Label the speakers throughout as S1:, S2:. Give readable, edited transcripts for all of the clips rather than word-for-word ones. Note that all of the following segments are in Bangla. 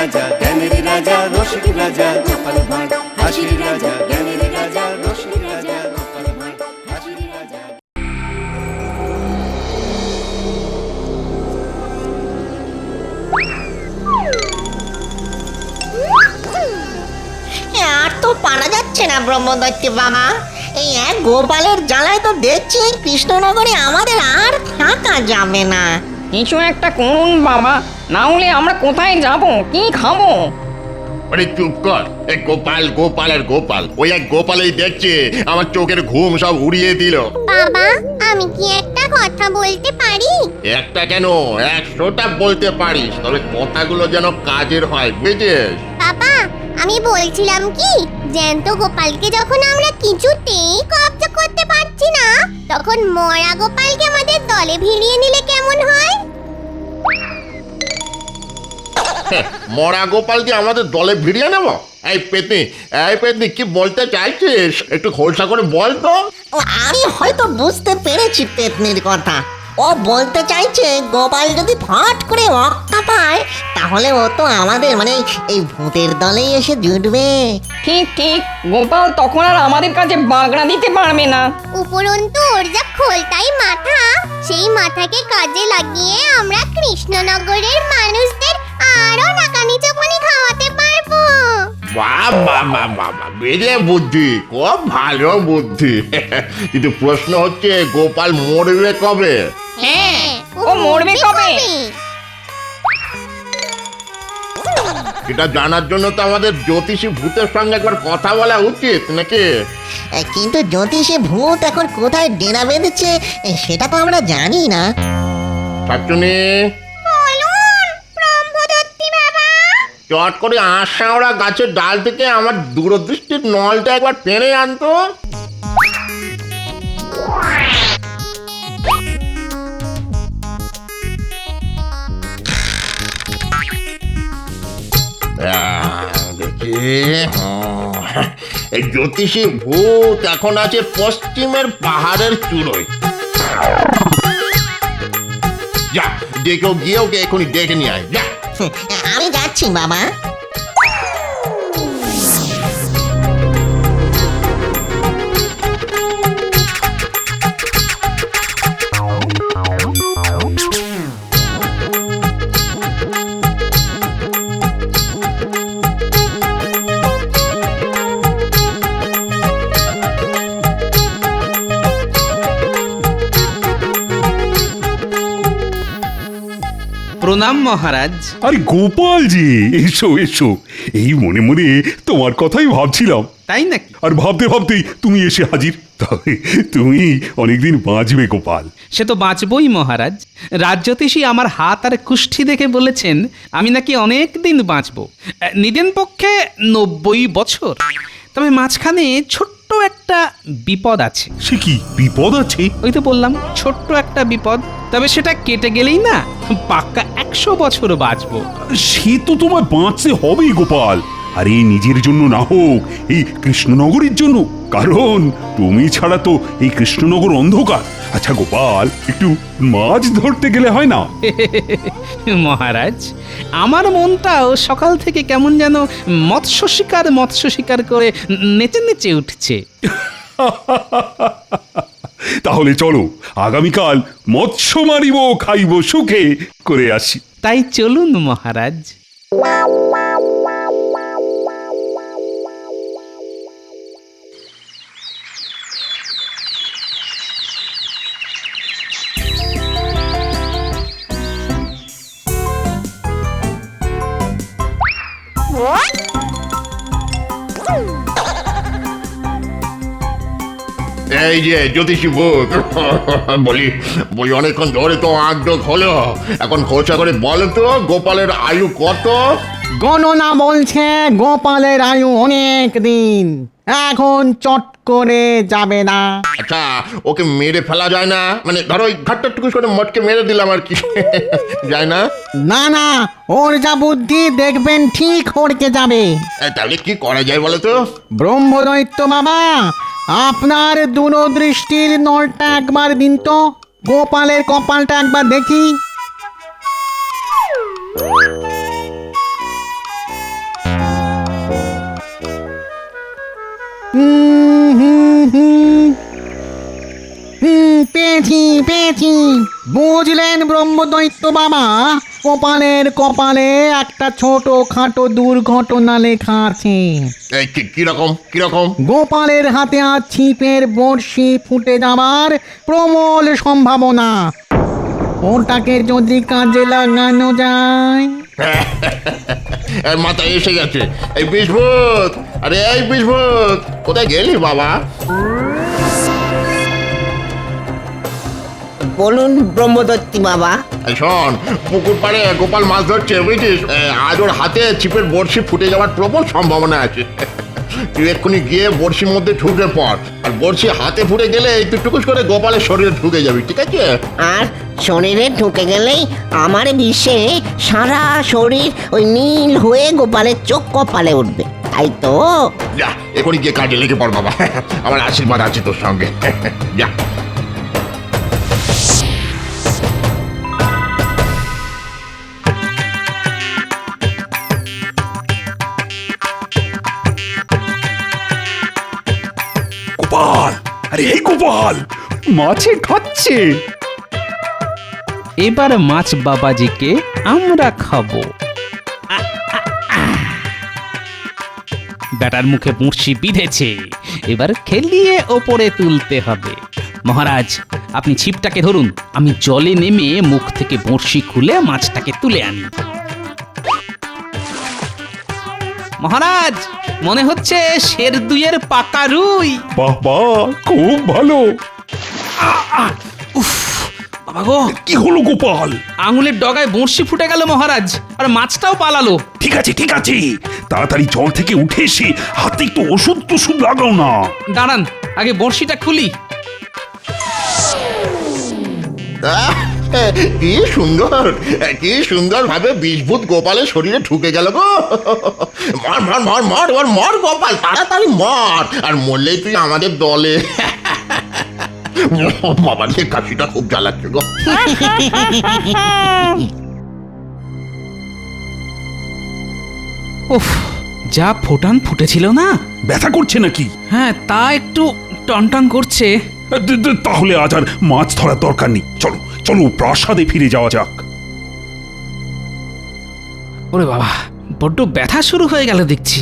S1: রাজা জ্ঞানের রাজা রসিক রাজা গোপাল ভাঁড় হাসির রাজা জ্ঞানের রাজা রসিক রাজা গোপাল ভাঁড় হাসির রাজা।
S2: আর তো পারা যাচ্ছে না ব্রহ্মদৈত্য বাবা। এই এক গোপালের জ্বালায় তো দেখছি কৃষ্ণনগরে আমাদের আর থাকা যাবে না।
S3: কিছু একটা করুন বাবা, না হলে আমরা কোথায় যাব, কি খাবো?
S4: আরে চুপ কর, এই গোপাল গোপাল আর গোপাল, ওই এক গোপালেই দেখছে আমার চোখের ঘুম সব উড়িয়ে দিল।
S5: বাবা, আমি কি একটা কথা বলতে পারি?
S4: একটা কেন, 100টা বলতে পারিস, তবে কথাগুলো যেন কাজের হয়, বুঝেছিস?
S5: বাবা, আমি বলছিলাম কি, জ্যান্ত গোপালকে যখন আমরা কিছুতেই কবজা করতে পারছি না, তখন মরা গোপালকে আমাদের দলে ভিড়িয়ে নিলে কেমন হয়?
S4: মরা গোপালকে আমাদের দলে ভিড়িয়ে নেব? এই পেতনি কি বলতে চাইছিস, একটু খোলসা করে বল তো।
S2: ও, আমি হয়তো বুঝতে পেরেছি পেতনির কথা। ও বলতে চাইছে গোপাল যদি ফট করে অক্কা পায় তাহলে ও তো আমাদের মানে এই ভূতের দলেই এসে জুটবে।
S3: ঠিক ঠিক, গোপাল তখন আর আমাদের কাছে বাগড়া দিতে পারবে না।
S5: উপরন্তু ওর যা খোলতাই মাথা, সেই মাথাকে কাজে লাগিয়ে আমরা কৃষ্ণনগরের মানুষদের আরো নাকানি চোপানি খাওয়াতে পারবো।
S4: বাহ বাহ বাহ বাহ বাহ, বেড়ে বুদ্ধি, খুব ভালো বুদ্ধি। কিন্তু প্রশ্ন হচ্ছে গোপাল মরবে কবে?
S3: হ্যাঁ, ও মরবে কবে?
S4: এটা জানার জন্য তো আমাদের জ্যোতিষী ভূতের সঙ্গে একবার কথা বলা উচিত নাকি?
S2: কিন্তু জ্যোতিষী ভূত এখন কোথায় ডেরা বেঁধেছে সেটা তো আমরা জানি না।
S4: শাকচুনি,
S5: বলুন ব্রহ্মদত্তি বাবা।
S4: চট করে আশাওড়া গাছের ডাল থেকে আমার দূরদৃষ্টির নলটা একবার টেনে আনতো। দেখি, এই জ্যোতিষী ভূত এখন আছে পশ্চিমের পাহাড়ের চূড়োয়। যা, দেখেও গিয়ে ওকে এখনই ডেকে নিয়ে আয়, যা।
S2: আমি যাচ্ছি বাবা।
S6: প্রণাম মহারাজ।
S7: আরে গোপাল জি, এসো এসো, এই মনে মনে তোমার কথাই ভাবছিলাম।
S6: তাই নাকি?
S7: আর ভাবতে ভাবতেই তুমি এসে হাজির। তবে তুমি অনেকদিন বাঁচবে গোপাল।
S6: সে তো বাঁচবই মহারাজ। রাজ্যতীশী আমার হাত আর কুষ্ঠি দেখে বলেছেন আমি নাকি অনেক দিন বাঁচব, নিদেন পক্ষে 90 বছর। তবে মাঝখানে ছোট্ট একটা বিপদ আছে।
S7: সে কি বিপদ আছে?
S6: ওই তো বললাম ছোট্ট একটা বিপদ, তবে সেটা কেটে গেলেই না পাক্কা 100 বছর বাঁচবো।
S7: সে তো তোমায় বাঁচতে হবেই গোপাল। আরে নিজের জন্য না হোক, এই কৃষ্ণনগরের জন্য, কারণ তুমি ছাড়া তো এই কৃষ্ণনগর অন্ধকার। আচ্ছা গোপাল, একটু মাছ ধরতে গেলে হয় না?
S6: মহারাজ, আমার মনটাও সকাল থেকে কেমন যেন মৎস্য শিকার করে নেচে নেচে উঠছে।
S7: তাহলে চলো আগামীকাল মৎস্য মারিব খাইব সুখে করে আসি।
S6: তাই চলুন মহারাজ।
S4: এই যে জ্যোতিষী ভূত, বলি অনেকক্ষণ ধরে তো আগ্রহ হলো, এখন খোঁচা করে বলো তো গোপালের আয়ু কত?
S8: গণনা বলছে গোপালের আয়ু অনেক দিন, এখন চট করে যাবে না।
S4: আচ্ছা, ওকে মেরে ফেলা যায় না? মানে ধরো ওই ঘাটটা টুকু করে মটকে মেরে দিলাম আর কি, যায় না?
S8: না না, ওর যা বুদ্ধি দেখবেন ঠিক হড়কে যাবে।
S4: তাহলে কি করা যায় বলো তো?
S8: ব্রহ্মদৈত্য বাবা, আপনার দূরদৃষ্টির নলটা একবার দিন তো, গোপালের কপালটা একবার দেখি। পেয়েছি পেয়েছি। বুঝলেন ব্রহ্মদৈত্য বাবা, গোপালের কপালে একটা ছোট খাটো দুর্ঘটনা লেখা আছে।
S4: এই কিরকম কিরকম?
S8: গোপালের হাতে আজ ছিপের বড়শি ফুটে যাওয়ার প্রবল সম্ভাবনা। ওটাকে যদি কাজে লাগানো যায়।
S4: এর মাথায় এসে গেছে। এই বিস্ফোট, আরে এই বিস্ফোট, কোথায় গেলি বাবা?
S2: বলুন ব্রহ্মদত্তি বাবা।
S4: এই শোন, পুকুর পাড়ে গোপাল মাছ ধরছে বুঝছিস, আজ ওর হাতে ছিপের বড়শি ফুটে যাওয়ার প্রবল সম্ভাবনা আছে। তুই এক্ষুনি গিয়ে বড়শির মধ্যে ঢুকে পড়, আর বড়শি হাতে ফুটে গেলে তুই টুকুস করে গোপালের শরীরে ঢুকে যাবি, ঠিক আছে?
S2: আর শরীরে ঢুকে গেলেই আমার বিশ্বে সারা শরীর ওই নীল হয়ে গোপালের চোখ কপালে উঠবে, তাই তো?
S4: যা এক্ষুনি গিয়ে কাজে লেগে পড় বাবা, আমার আশীর্বাদ আছে তোর সঙ্গে। যা।
S7: গোপাল, আরে এই গোপাল, মাছে খাচ্ছে।
S6: এবার মাছ বাবাজিকে আমরা খাবো। ব্যাটার মুখে বড়শি বিঁধেছে, এবার খেলিয়ে ওপরে তুলতে হবে। মহারাজ, আপনি ছিপটাকে ধরুন, আমি জলে নেমে মুখ থেকে বড়শি খুলে মাছটাকে তুলে আনি। মহারাজ, মনে হচ্ছে শের দুইয়ের পাকা রুই।
S7: বাহ বাহ, খুব ভালো।
S6: বাবা গো,
S7: কি হলো গোপাল?
S6: আঙুলের ডগায় বড়শি ফুটে গেল মহারাজ, আর মাছটাও পালালো।
S7: ঠিক আছে ঠিক আছে, তাড়াতাড়ি জল থেকে উঠে এসে হাতে একটু ওষুধ টষুধ লাগাও না।
S6: দাঁড়ান, আগে বড়শিটা খুলি।
S4: কি সুন্দর, কি সুন্দর ভাবে বিষভূত গোপালের শরীরে ঢুকে গেল গো। মার মার মার মার, এবার মার গোপাল, তাড়াতাড়ি মার, আর মরলেই তুই আমাদের দলে। বাবা রে, কাশিটা খুব জ্বালাচ্ছে গো।
S6: উফ, যা ফোটান ফুটেছিল না।
S7: ব্যথা করছে নাকি?
S6: হ্যাঁ, তা একটু টনটন করছে।
S7: তাহলে আজ আর মাছ ধরার দরকার নেই, চলো চলো প্রাসাদে ফিরে যাওয়া যাক।
S6: ওরে বাবা, বড্ড ব্যথা শুরু হয়ে গেল দেখছি।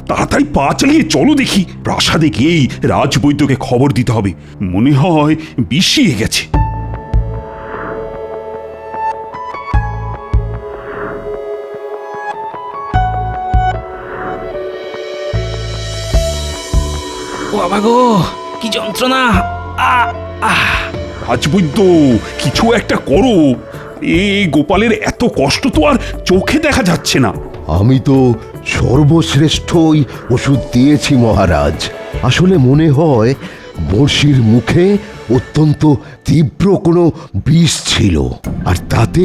S7: তাড়াতাড়ি পা চালিয়ে চলো দেখি, প্রাসাদে গিয়েই রাজবৈদ্যকে খবর দিতে হবে, মনে হয় বিষিয়ে গেছে।
S6: ও বাবা গো, কি যন্ত্রণা!
S7: রাজবৈদ্য, কিছু একটা করো, এই গোপালের এত কষ্ট তো আর চোখে দেখা যাচ্ছে না।
S9: আমি তো সর্বশ্রেষ্ঠই ওষুধ দিয়েছি মহারাজ। আসলে মনে হয় বড়শির মুখে অত্যন্ত তীব্র কোনো বিষ ছিল, আর তাতে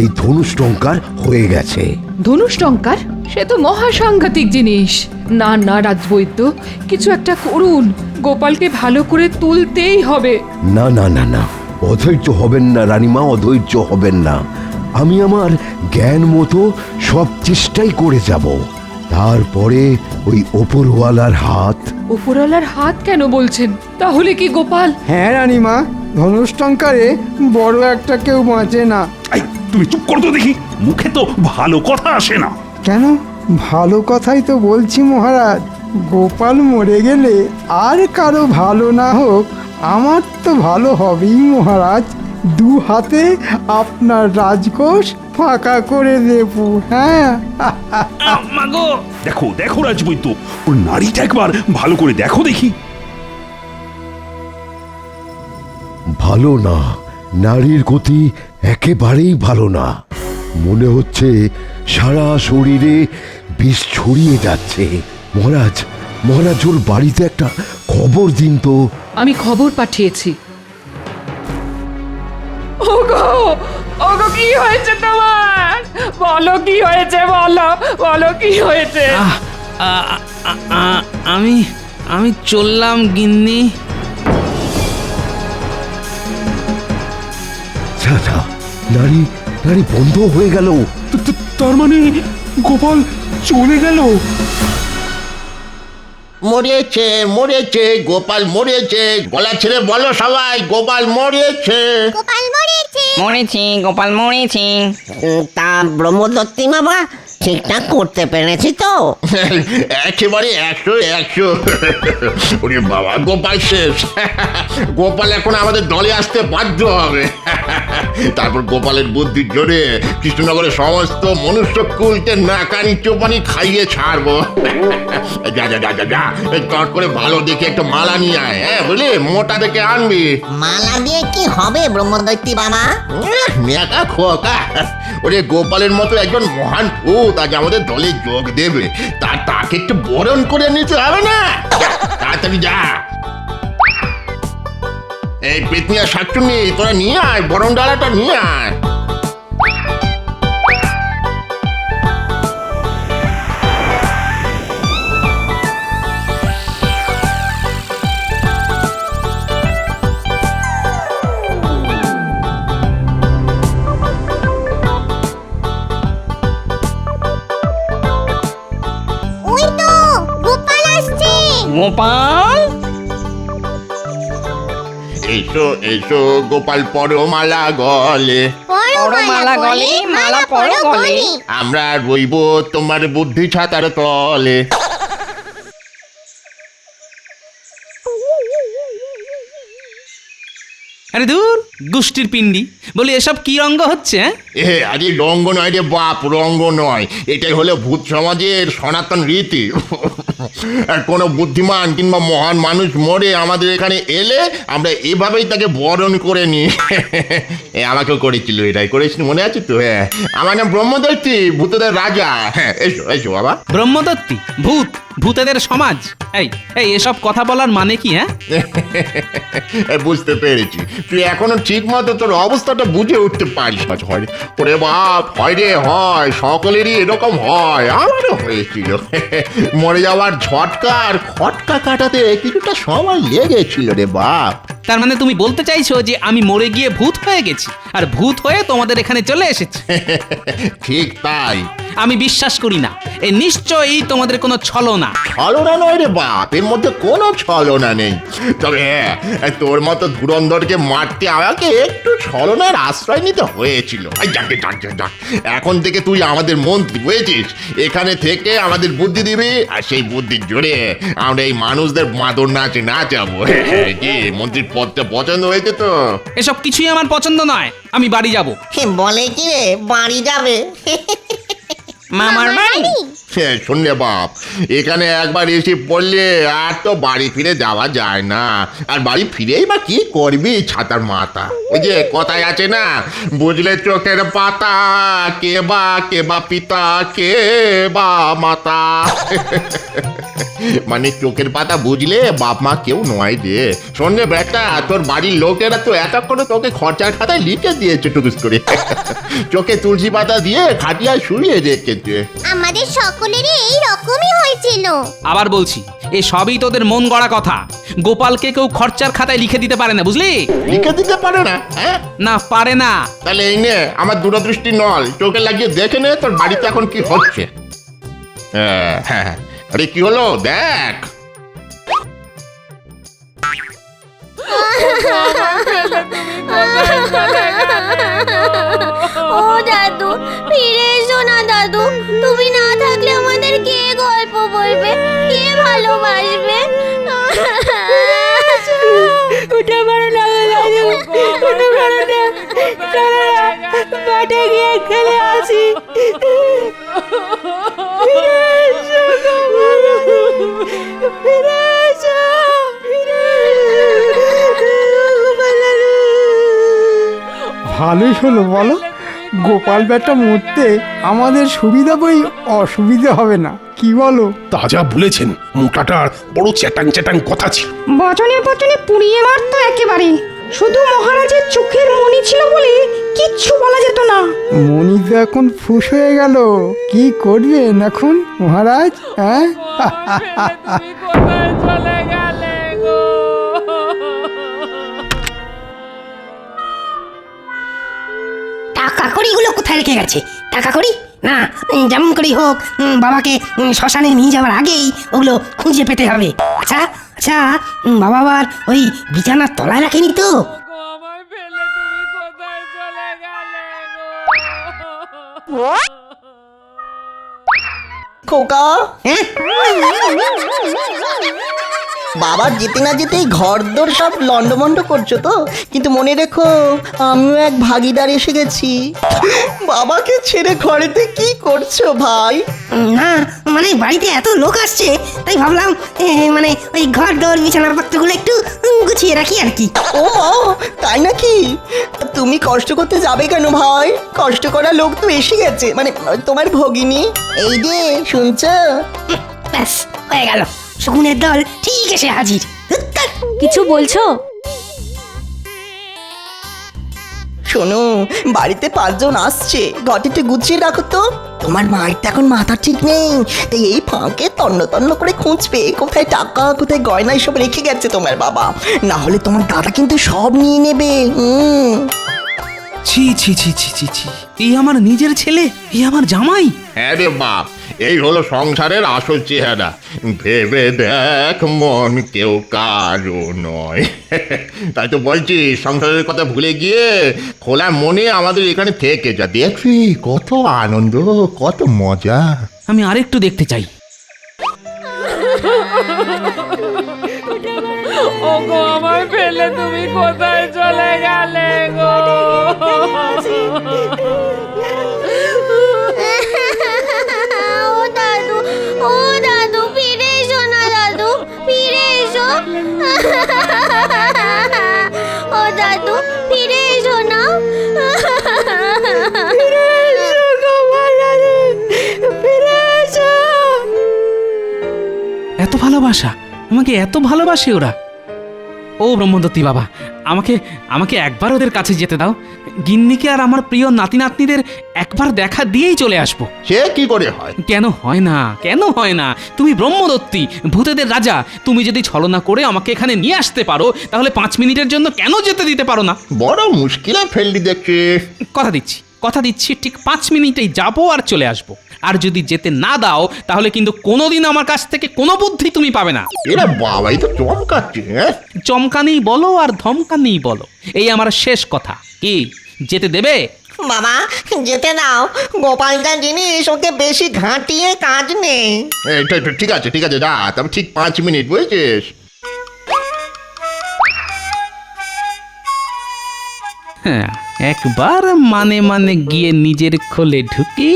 S9: এই ধনুষ্টঙ্কার হয়ে গেছে।
S10: ধনুষ্টঙ্কার? সে তো মহা সাংঘাতিক জিনিস। না না রাজবৈদ্য, কিছু একটা করুন, গোপালকে ভালো করে তুলতেই হবে।
S9: না না না না, অধৈর্য হবেন না রানীমা, অধৈর্য হবেন না। আমি আমার জ্ঞান মতো সব চেষ্টাই করে যাব। তারপরে ওই ওপরওয়ালার হাত।
S10: ওপরওয়ালার হাত কেন বলছেন? তাহলে কি গোপাল?
S11: হ্যাঁ রানীমা, ধনুষ্টঙ্কারে বড় একটা কেউ বাঁচে না।
S7: এই, তুমি চুপ করো তো দেখি, মুখে তো ভালো কথা আসে না।
S11: কেন? ভালো কথাই তো বলছি মহারাজ। গোপাল মরে গেলে আর কারো ভালো না হোক, আমার তো ভালো হবেই মহারাজ। দু হাতে আপনার রাজকোষ ফাঁকা করে দেব। হ্যাঁ,
S6: মাগো,
S7: দেখো দেখো রাজবৈদ্য, ওর নাড়িটা একবার ভালো করে দেখো দেখি।
S9: ভালো না, নারীর গতি একেবারেই ভালো না। মনে হচ্ছে সারা শরীরে বিষ ছড়িয়ে যাচ্ছে। মহারাজ, মহারাজ, ওর বাড়িতে একটা খবর দিন তো।
S10: আমি খবর পাঠিয়েছি। ওগো, ওগো, কি হয়েছে তোমার? বলো কি হয়েছে, বলো বলো কি হয়েছে?
S6: আমি চললাম গিন্নি।
S9: আচ্ছা, নারী নারী বন্ধ হয়ে গেল।
S7: তার মানে গোপাল চলে গেল?
S4: মরেছে মরেছে গোপাল মরেছে, গলা ছেড়ে বলো সবাই, গোপাল মরেছে।
S5: গোপাল মরেছে।
S3: মরেছি, গোপাল মরেছি।
S2: তা ব্রহ্মদত্তি বাবা ঠিকঠাক করতে পেরেছি তো?
S4: একেবারে 100 ওরে বাবা, গোপাল শেষ। গোপাল এখন আমাদের দলে আসতে বাধ্য হবে। তারপর গোপালের বুদ্ধির জোরে কৃষ্ণনগরের সমস্ত মনুষ্যকুলকে নাকানি চোপানি খাইয়ে ছাড়বো। যা যা যা যা যা, চট করে ভালো দেখে একটা মালা নিয়ে আয়, হ্যাঁ বুঝলি, মোটা দেখে আনবি।
S2: মালা দিয়ে কি হবে ব্রহ্মদত্তি বাবা?
S4: মেকা খোকা, ওরে গোপালের মতো একজন মহান ভূত আজ আমাদের দলে যোগ দেবে, তাকে একটু বরণ করে নিতে হবে না? তাড়াতাড়ি যা। এই পেতনিয়া শাকচুন্নি, তোরা নিয়ে আয়, বরণ ডালাটা নিয়ে আয়।
S5: ওই তো গোপাল আসছে।
S3: গোপাল,
S4: এসো এসো গোপাল, পরো মালা গলে,
S5: পরো
S3: মালা গলে, মালা পরো গলে।
S4: আমরা রইব তোমার বুদ্ধি ছাতার তলে।
S6: আরে দূর দুষ্টির পিণ্ডি, বলি এসব কি রঙ্গ হচ্ছে?
S4: আরে রঙ্গ নয় রে বাপ, রঙ্গ নয়, এটাই হলো ভূত সমাজের সনাতন রীতি। আর কোনো বুদ্ধিমান কিংবা মহান মানুষ মরে আমাদের এখানে এলে আমরা এভাবেই তাকে বরণ করে নিই। আমাকেও করেছিল, এটাই করেছিল, মনে আছে তো? হ্যাঁ, আমার নাম ব্রহ্মদত্তি, ভূতদের রাজা। হ্যাঁ, এসো এসো বাবা।
S6: ব্রহ্মদত্তি, ভূত, ভূতেদের সমাজ, এই এই এসব কথা বলার মানে কি? হ্যাঁ,
S4: বুঝতে পেরেছি, তুই এখনো ঠিক মতো তোর অবস্থাটা বুঝে উঠতে পারিস না। হয় ওরে বাপ, হয় রে হয়, সকলেরই এরকম হয়, আমারও হয়েছিল। মরে যাওয়ার ঝটকা আর খটকা কাটাতে কিছুটা সময় লেগেছিল রে বাপ।
S6: তার মানে তুমি বলতে চাইছো যে আমি মরে গিয়ে ভূত হয়ে গেছি, আর ভূত হয়ে তোমাদের এখানে চলে এসেছি?
S4: ঠিক তাই।
S6: আমি বিশ্বাস করি না, এ নিশ্চয়ই তোমাদের কোনো ছলনা।
S4: ছলনা নয় রে বাপ, এর মধ্যে কোনো ছলনা নেই। তবে হ্যাঁ, তোর মতো ধুরন্ধরকে মারতে আমাকে একটু ছলনার আশ্রয় নিতে হয়েছিল। যাকে যাক যাক, এখন থেকে তুই আমাদের মন্ত্রী, বুঝেছিস? এখানে থেকে আমাদের বুদ্ধি দিবি, আর সেই বুদ্ধির জোরে আমরা এই মানুষদের মাদর নাচে নাচাবো। কি মন্ত্রীর পদটা পছন্দ হয়েছে তো?
S6: এসব কিছুই আমার পছন্দ নয়, আমি বাড়ি যাব।
S2: বলে কি রে বাড়ি যাবে?
S3: মামার বাড়ি?
S4: শোন রে বাপ, এখানে একবার এসে পড়লে আর তো বাড়ি ফিরে যাওয়া যায় না। আর বাড়ি ফিরেই বা কি করবি, ছাতার মাথা? ওই যে কথায় আছে না, বুঝলে চোখের পাতা, কে বা পিতা, কে বা মাতা। মানে চোখের পাতা বুঝলে বাপ মা কেউ নয় রে। শোন রে বেটা, তোর বাড়ির লোকেরা তো এত করে তোকে খরচার খাতায় লিখে দিয়েছে টুকুস করে। চোখে তুলসী পাতা দিয়ে খাটিয়ায় শুয়ে রেখেছে।
S5: আমাদের সকলেরই এই রকমই হয়েছিল।
S6: আবার বলছি, এ সবই তোদের মন গড়া কথা। গোপালকে কেউ খরচার খাতায় লিখে দিতে পারে না, বুঝলি?
S4: লিখে দিতে পারে না? হ্যাঁ,
S6: না, পারে না।
S4: তাহলে এই নে আমার দূরদৃষ্টি নল, চোখে লাগিয়ে দেখে নে তোর বাড়িতে এখন কি হচ্ছে। হ্যাঁ, আরে কি হলো দেখ।
S5: ও দাদু, ফিরে এসো না দাদু। তুমি না থাকলে আমাদের কে গল্প বলবে, কে ভালোবাসবে? উঠে পারো না দাদু, উঠে পারো না। চলো না, মাঠে গিয়ে খেলে আসি। ফিরে এসো গো দাদু, ফিরে এসো, ফিরে
S11: ভালোই হলো বলো, গোপাল বেটা মরতে আমাদের সুবিধা বই অসুবিধা হবে না, কি বলো?
S12: তাজা বলেছেন, মোটাটার বড় চ্যাটাং চ্যাটাং কথা ছিল।
S13: বচনে বচনে পুড়িয়ে মারতো একেবারে। শুধু মহারাজের চোখের মণি ছিল বলে কিচ্ছু বলা যেত না।
S11: মণি তো এখন ফুস হয়ে গেল, কি করবেন এখন মহারাজ? হ্যাঁ,
S13: টাকা কড়িগুলো কোথায় রেখে গেছে? টাকা কড়ি, না, যেমন করেই হোক বাবাকে শ্মশানে নিয়ে যাওয়ার আগেই ওগুলো খুঁজে পেতে হবে। আচ্ছা আচ্ছা, বাবা আবার ওই বিছানার তলায় রাখেনি তো?
S2: খোকা,
S13: হ্যাঁ,
S2: বাবা যেতে না যেতেই ঘর দোর সব লন্ডমন্ড করছো তো, কিন্তু মনে রেখো আমিও এক ভাগিদার এসে গেছি। বাবাকে ছেড়ে ঘরেতে কি করছো ভাই?
S13: না মানে বাড়িতে এত লোক আসছে তাই ভাবলাম মানে ওই ঘর দোর বিছানাপত্রগুলো একটু গুছিয়ে রাখি আর কি।
S2: ও মা, তাই নাকি? তুমি কষ্ট করতে যাবে কেন ভাই? কষ্ট করা লোক তো এসে গেছে, মানে তোমার ভগিনী। এই যে শুনছো?
S13: ব্যাস হয়ে গেল, শকুনের দল ঠিক এসে হাজির।
S5: কিছু বলছো?
S2: শোনো, বাড়িতে 5 জন আসছে, ঘটিতে গুছিয়ে রাখো তো। তোমার মায়ের তো এখন মাথা ঠিক নেই, তাই এই ফাঁকে তন্ন তন্ন করে খুঁজবে কোথায় টাকা কোথায় গয়না এসব রেখে গেছে তোমার বাবা, না হলে তোমার দাদা কিন্তু সব নিয়ে নেবে।
S6: ছি ছি ছি ছি ছি ছি, এই আমার নিজের ছেলে, এই আমার জামাই।
S4: হ্যাঁ রে বাপ, এই হলো সংসারের আসল চেহারা। ভেবে দেখ মন কেউ কারো নয়। তাই তো বলছি, সংসারের কথা ভুলে গিয়ে খোলা মনে আমাদের এখানে থেকে যা, দেখবি কত আনন্দ, কত মজা।
S6: আমি আরেকটু দেখতে চাই।
S3: ওগো আমায় ফেলে তুমি কোথায় চলে গেলে গো?
S5: ও দাদু, ফিরে এসো না দাদু, ফিরে এসো। ও দাদু, ফিরে এসো না। ফিরে এসো গো মহারানী, ফিরে এসো।
S6: এত ভালোবাসা, আমাকে এত ভালোবাসে ওরা। ও ব্রহ্মদত্তি বাবা, আমাকে আমাকে একবার ওদের কাছে যেতে দাও। গিন্নিকে আর আমার প্রিয় নাতি নাতনিদের একবার দেখা দিয়েই চলে আসবো।
S4: সে কি করে হয়?
S6: কেন হয় না, কেন হয় না? তুমি ব্রহ্মদত্তি, ভূতেদের রাজা, তুমি যদি ছলনা করে আমাকে এখানে নিয়ে আসতে পারো, তাহলে 5 মিনিটের জন্য কেন যেতে দিতে পারো না?
S4: বড় মুশকিলে ফেললি দেখছি।
S6: কথা দিচ্ছি ঠিক 5 মিনিটেই যাবো আর চলে আসবো। আর যদি যেতে না দাও, তাহলে কিন্তু কোনোদিন আমার কাছ থেকে কোনো বুদ্ধি তুমি পাবে না।
S4: এরা বাবাই তো চমকাচ্ছে।
S6: চমকানেই বলো আর ধমকানেই বলো, এই আমার শেষ কথা। কি যেতে দেবে?
S2: বাবা যেতে দাও, গোপালটা জিনিস, ওকে বেশি ঘাঁটিয়ে কাজ নেই।
S4: ঠিক আছে ঠিক আছে, যা, তবে ঠিক 5 মিনিট, বুঝেছিস?
S6: হ্যাঁ, একবার মানে মানে গিয়ে নিজের খোলে ঢুকি,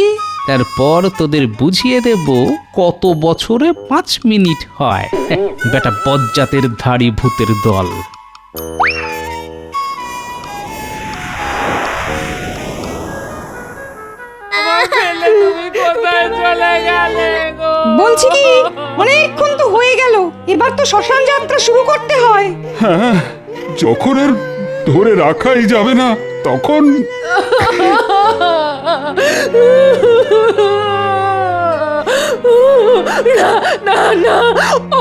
S6: তারপর তোদের বুঝিয়ে দেব কত বছরে 5 মিনিট হয়। বেটা বজ্জাতের ধাড়ি ভূতের দল।
S13: বলছি কি, অনেকক্ষণ তো হয়ে গেল, এবার তো শ্মশান যাত্রা শুরু করতে হয়।
S7: হ্যাঁ, যখন আর ধরে রাখাই যাবে না তখন
S3: না না,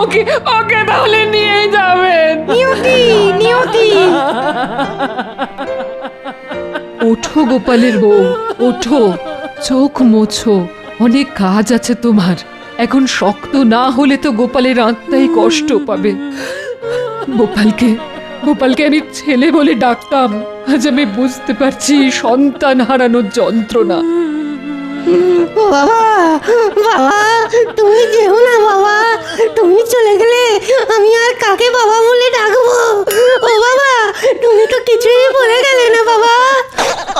S3: ওকে ওকে তাহলে নিয়ে যাবেন।
S13: নিয়তি নিয়তি,
S10: ওঠো গোপালের বউ, ওঠো, চোখ মোছো, অনেক কাজ আছে তোমার। এখন শক্ত না হলে তো গোপালের আত্মাই কষ্ট পাবে। গোপালকে আমি ছেলে বলে ডাকতাম, আজ আমি বুঝতে পারছি সন্তান হারানোর যন্ত্রণা।
S13: বাবা বাবা, তুমি যেও না বাবা, তুমি চলে গেলে আমি আর কাকে বাবা বলে ডাকবো? ও বাবা, তুমি তো কিছুই বলে গেলে না বাবা।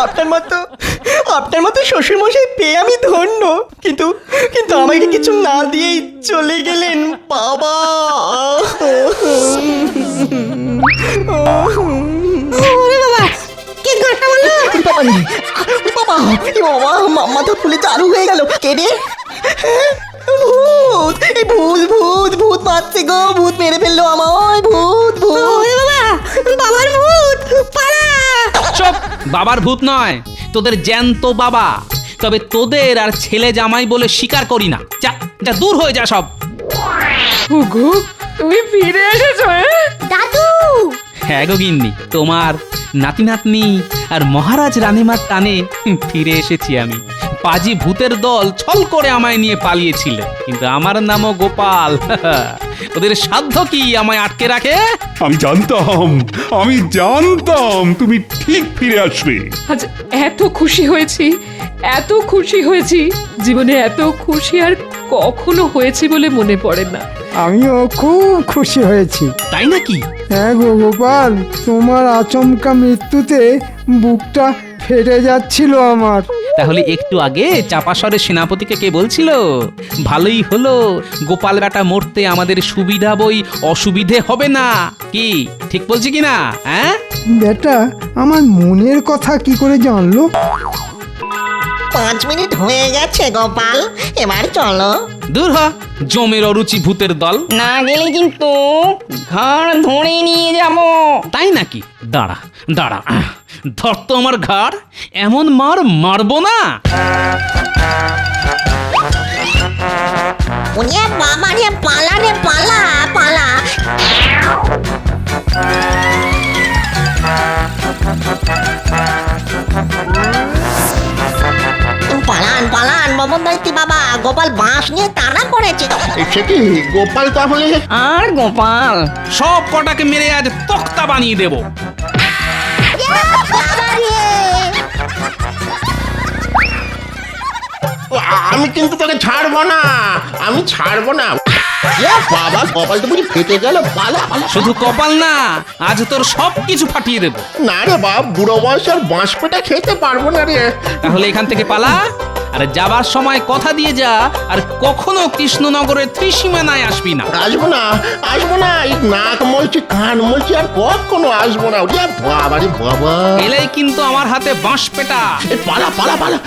S2: আপনার মতো শ্বশুর মশাই পেয়ে আমি ধন্য, কিন্তু কিন্তু আমাকে কিছু না দিয়েই চলে গেলেন বাবা।
S13: ওরে বাবা, কে গাঁটটা মারলো?
S2: বাবা বাবা, মাথা ফুলে চালু হয়ে গেল। কে রে? ভূত, এই ভূত ভূত ভূত মারছে গো, ভূত মেরে ফেললো আমায়, ভূত ভূত।
S13: ওরে বাবা, বাবার ভূত, পালা।
S6: চুপ, বাবার ভূত নয়, তোদের জ্যান্ত বাবা। তবে তোদের আর ছেলে জামাই বলে স্বীকার করি না। যা যা, দূর হয়ে যা সব।
S3: ওগো, তুমি ফিরে এসেছো?
S5: দাদু,
S6: হ্যাঁ গো গিন্নি, তোমার নাতি নাতনি আর মহারাজ রানীমার টানে ফিরে এসেছি আমি। পাজি ভূতের দল ছল করে আমায় নিয়ে পালিয়েছিল, কিন্তু আমার নামও গোপাল। ওদের সাধ্য কি আমায় আটকে রাখে?
S7: আমি জানতাম তুমি ঠিক ফিরে আসবে।
S10: আজ এত খুশি হয়েছি, জীবনে এত খুশি আর কখনো হয়েছি বলে মনে পড়ে না।
S11: আমিও খুব খুশি হয়েছি।
S6: তাই নাকি?
S11: হ্যাঁ গো গোপাল, তোমার আচমকা মৃত্যুতে বুকটা ফেটে যাচ্ছিল আমার।
S6: তাহলে একটু আগে চাপাসরের সেনাপতিকে কে বলছিল ভালোই হলো গোপাল বেটা মরতে আমাদের সুবিধা বই অসুবিধে হবে না? কি ঠিক বলছি কি না? হ্যাঁ
S11: বেটা আমার মনের কথা কি করে জানলো?
S2: 5 মিনিট হয়ে গেছে গোপাল, এবার চলো।
S6: দূর হ জমের অরুচি ভূতের দল।
S3: না গেলে কিন্তু ঘাড় ধরে নিয়ে যাব।
S6: তাই নাকি? দাঁড়া দাঁড়া, ধর তো আমার ঘাড়, এমন মারবো না।
S2: ওরে বাবা রে, পালা রে পালা পালা। পালান পালান বাবনদৈত্যি বাবা, গোপাল বাঁশ নিয়ে তাড়া করেছে।
S4: সে কি গোপাল তাহলে?
S3: আর গোপাল
S6: সব কটাকে মেরে আজ তক্তা বানিয়ে দেব।
S4: আমি কিন্তু তোকে ছাড়বো না, আমি ছাড়বো না। বাবা কপাল তো বুঝি ফেটে গেল। পালা পালা।
S6: শুধু কপাল না, আজ তোর সব কিছু ফাটিয়ে দেব।
S4: না রে বাপ, বুড়ো বয়স আর বাঁশ পেটা খেতে পারবো না রে।
S6: তাহলে এখান থেকে পালা, আর যাবার সময় কথা দিয়ে যা আর কখনো কৃষ্ণনগরের ত্রিসীমানায় আসবি না।
S4: আসবো না, আসবো না, এই নাক মলছি কান মলছি আর কখনো আসবো না। ওরে বাবা রে বাবা,
S6: এলেই কিন্তু আমার হাতে বাঁশ পেটা।
S4: পালা পালা পালা।